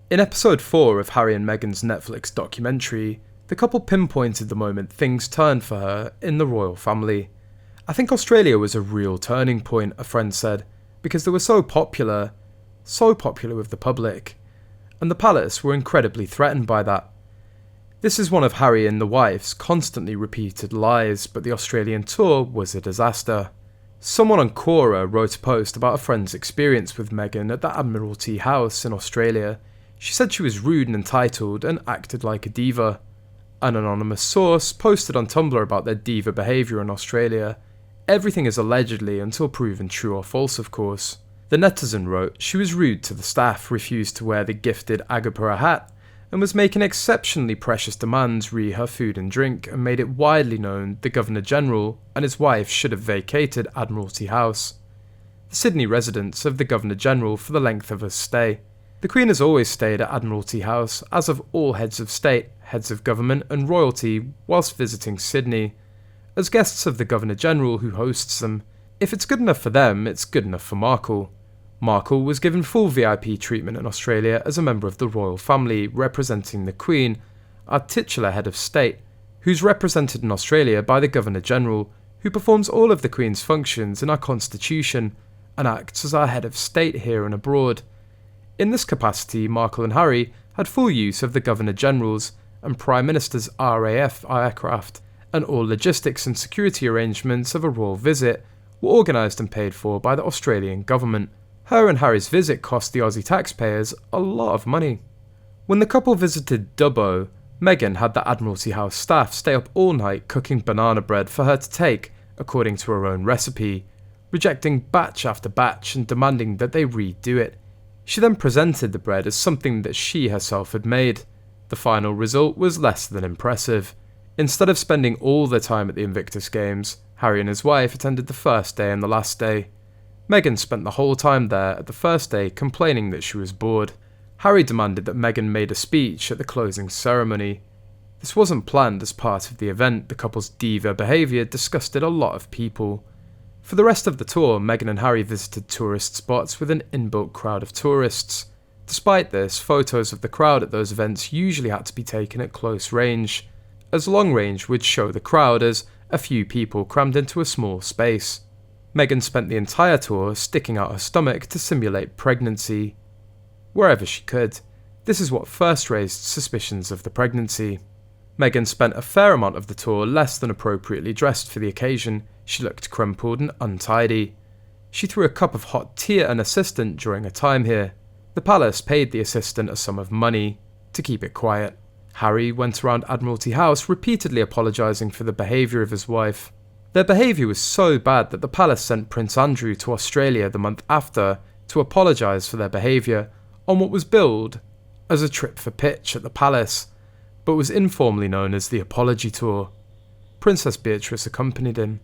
In episode 4 of Harry and Meghan's Netflix documentary, the couple pinpointed the moment things turned for her in the royal family. "I think Australia was a real turning point," a friend said, "because they were so popular with the public, and the palace were incredibly threatened by that." This is one of Harry and the wife's constantly repeated lies, but the Australian tour was a disaster. Someone on Quora wrote a post about a friend's experience with Meghan at the Admiralty house in Australia. She said she was rude and entitled and acted like a diva. An anonymous source posted on Tumblr about their diva behaviour in Australia. Everything is allegedly until proven true or false, of course. The netizen wrote she was rude to the staff, refused to wear the gifted Agapura hat, and was making exceptionally precious demands re her food and drink, and made it widely known the Governor-General and his wife should have vacated Admiralty House, the Sydney residence of the Governor-General, for the length of her stay. The Queen has always stayed at Admiralty House, as have all heads of state, heads of government and royalty whilst visiting Sydney, as guests of the Governor-General who hosts them. If it's good enough for them, it's good enough for Markle. Markle was given full VIP treatment in Australia as a member of the royal family, representing the Queen, our titular head of state, who's represented in Australia by the Governor-General, who performs all of the Queen's functions in our constitution and acts as our head of state here and abroad. In this capacity, Markle and Harry had full use of the Governor-General's and Prime Minister's RAF aircraft, and all logistics and security arrangements of a royal visit were organised and paid for by the Australian government. Her and Harry's visit cost the Aussie taxpayers a lot of money. When the couple visited Dubbo, Meghan had the Admiralty House staff stay up all night cooking banana bread for her to take, according to her own recipe, rejecting batch after batch and demanding that they redo it. She then presented the bread as something that she herself had made. The final result was less than impressive. Instead of spending all their time at the Invictus Games, Harry and his wife attended the first day and the last day. Meghan spent the whole time there at the first day complaining that she was bored. Harry demanded that Meghan made a speech at the closing ceremony. This wasn't planned as part of the event. The couple's diva behaviour disgusted a lot of people. For the rest of the tour, Meghan and Harry visited tourist spots with an inbuilt crowd of tourists. Despite this, photos of the crowd at those events usually had to be taken at close range, as long range would show the crowd as a few people crammed into a small space. Meghan spent the entire tour sticking out her stomach to simulate pregnancy, wherever she could. This is what first raised suspicions of the pregnancy. Meghan spent a fair amount of the tour less than appropriately dressed for the occasion. She looked crumpled and untidy. She threw a cup of hot tea at an assistant during her time here. The palace paid the assistant a sum of money to keep it quiet. Harry went around Admiralty House repeatedly apologising for the behaviour of his wife. Their behaviour was so bad that the palace sent Prince Andrew to Australia the month after to apologise for their behaviour on what was billed as a trip for pitch at the palace, but was informally known as the Apology Tour. Princess Beatrice accompanied him.